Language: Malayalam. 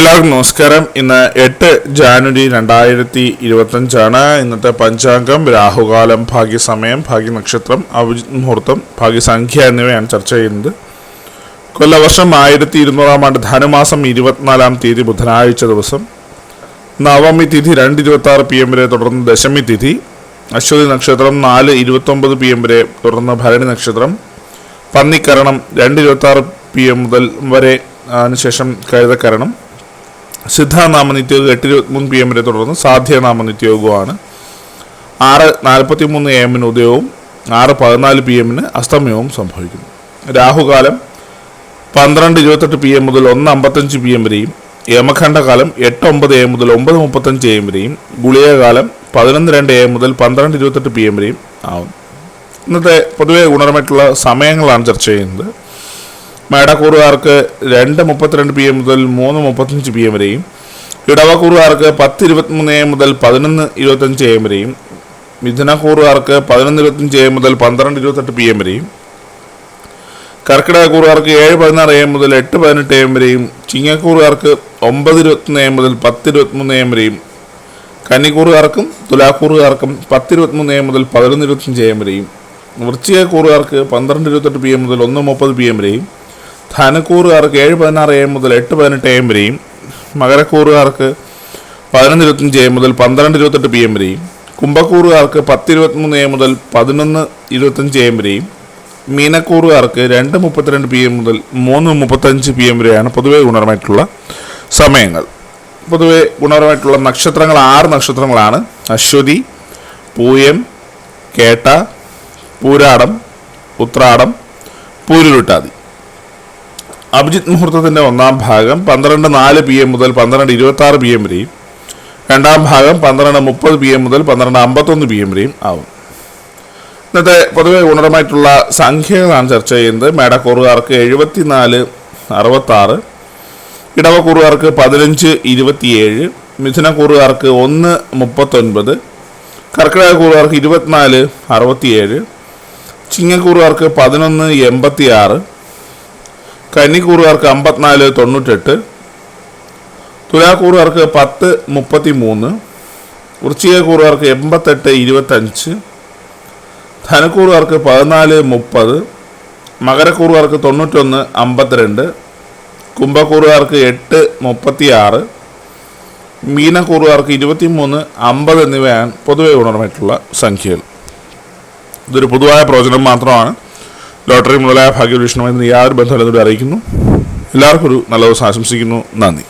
എല്ലാവർക്കും നമസ്കാരം. ഇന്ന് 8 ജാനുവരി 2025 ഇന്നത്തെ പഞ്ചാംഗം, രാഹുകാലം, ഭാഗ്യസമയം, ഭാഗ്യനക്ഷത്രം, അഭിജിത് മുഹൂർത്തം, ഭാഗ്യസംഖ്യ എന്നിവയാണ് ചർച്ച ചെയ്യുന്നത്. കൊല്ലവർഷം 1200 ആണ്ട് ധനുമാസം 24 തീയതി ബുധനാഴ്ച ദിവസം, നവമി തിഥി 2:26 PM വരെ, തുടർന്ന് ദശമി തിഥി, അശ്വതി നക്ഷത്രം 4:29 PM വരെ, തുടർന്ന് ഭരണി നക്ഷത്രം, പന്നിക്കരണം 2:26 PM മുതൽ വരെ, അതിനുശേഷം കഴുതക്കരണം, സിദ്ധാനാമനിത്യയോഗം 8:23 PM വരെ, തുടർന്ന് സാധ്യനാമനിത്യയോഗമാണ്. 6:43 AM ഉദയവും 6:14 PM അസ്തമയവും സംഭവിക്കുന്നു. രാഹുകാലം 12:28 PM മുതൽ 1:55 PM വരെയും, യമഖണ്ഡകാലം 8:09 AM മുതൽ 9:35 AM വരെയും, ഗുളികകാലം 11:02 AM മുതൽ 12:28 PM വരെയും ആവും. ഇന്നത്തെ പൊതുവെ ഗുണപരമായിട്ടുള്ള സമയങ്ങളാണ് ചർച്ച ചെയ്യുന്നത്. മേടക്കൂറുകാർക്ക് 2:32 PM മുതൽ 3:35 PM വരെയും, ഇടവക്കൂറുകാർക്ക് 10:23 AM മുതൽ 11:25 AM വരെയും, മിഥുനക്കൂറുകാർക്ക് 11:25 AM മുതൽ 12:28 PM വരെയും, കർക്കിടകക്കൂറുകാർക്ക് 7:16 AM മുതൽ 8:18 AM വരെയും, ചിങ്ങക്കൂറുകാർക്ക് 9:21 AM മുതൽ 10:23 AM വരെയും, കന്നിക്കൂറുകാർക്കും തുലാക്കൂറുകാർക്കും 10:23 AM മുതൽ 11:25 AM വരെയും, വൃശ്ചികക്കൂറുകാർക്ക് 12:28 PM മുതൽ 1:30 PM വരെയും, ധനക്കൂറുകാർക്ക് 7:16 AM മുതൽ 8:18 AM വരെയും, മകരക്കൂറുകാർക്ക് 11:25 AM മുതൽ 12:28 PM വരെയും, കുംഭക്കൂറുകാർക്ക് 10:23 AM മുതൽ 11:25 AM വരെയും, മീനക്കൂറുകാർക്ക് 2:32 PM മുതൽ 3:35 PM വരെയാണ് പൊതുവെ ഗുണപരമായിട്ടുള്ള സമയങ്ങൾ. പൊതുവെ ഗുണപരമായിട്ടുള്ള നക്ഷത്രങ്ങൾ 6 നക്ഷത്രങ്ങളാണ്: അശ്വതി, പൂയം, കേട്ട, പൂരാടം, ഉത്രാടം, പൂരുരുട്ടാതി. അഭിജിത് മുഹൂർത്തത്തിൻ്റെ ഒന്നാം ഭാഗം 12:04 PM മുതൽ 12:26 PM വരെയും, രണ്ടാം ഭാഗം 12:30 PM മുതൽ 12:51 PM വരെയും ആവും. ഇന്നത്തെ പൊതുവെ ഗുണപരമായിട്ടുള്ള സംഖ്യകളാണ് ചർച്ച ചെയ്യുന്നത്. മേടക്കൂറുകാർക്ക് 74:66, ഇടവക്കൂറുകാർക്ക് 15:27, മിഥുനക്കൂറുകാർക്ക് 1:39, കർക്കിടകക്കൂറുകാർക്ക് 24:67, ചിങ്ങക്കൂറുകാർക്ക് 11:86, കന്നിക്കൂറുകാർക്ക് 54:98, തുലാക്കൂറുകാർക്ക് 10:33, വൃശ്ചികക്കൂറുകാർക്ക് 88:25, ധനക്കൂറുകാർക്ക് 14:30, മകരക്കൂറുകാർക്ക് 91:52, കുംഭക്കൂറുകാർക്ക് 8:36, മീനക്കൂറുകാർക്ക് 23:50 എന്നിവയാണ് പൊതുവെ ഗുണപരമായിട്ടുള്ള സംഖ്യകൾ. ഇതൊരു പൊതുവായ പ്രവചനം മാത്രമാണ്. ലോട്ടറി മുതലായ ഭാഗ്യവിഷയവുമായി യാതൊരു ബന്ധമില്ലെന്നൂടെ അറിയിക്കുന്നു. എല്ലാവർക്കും ഒരു നല്ല ദിവസം ആശംസിക്കുന്നു. നന്ദി.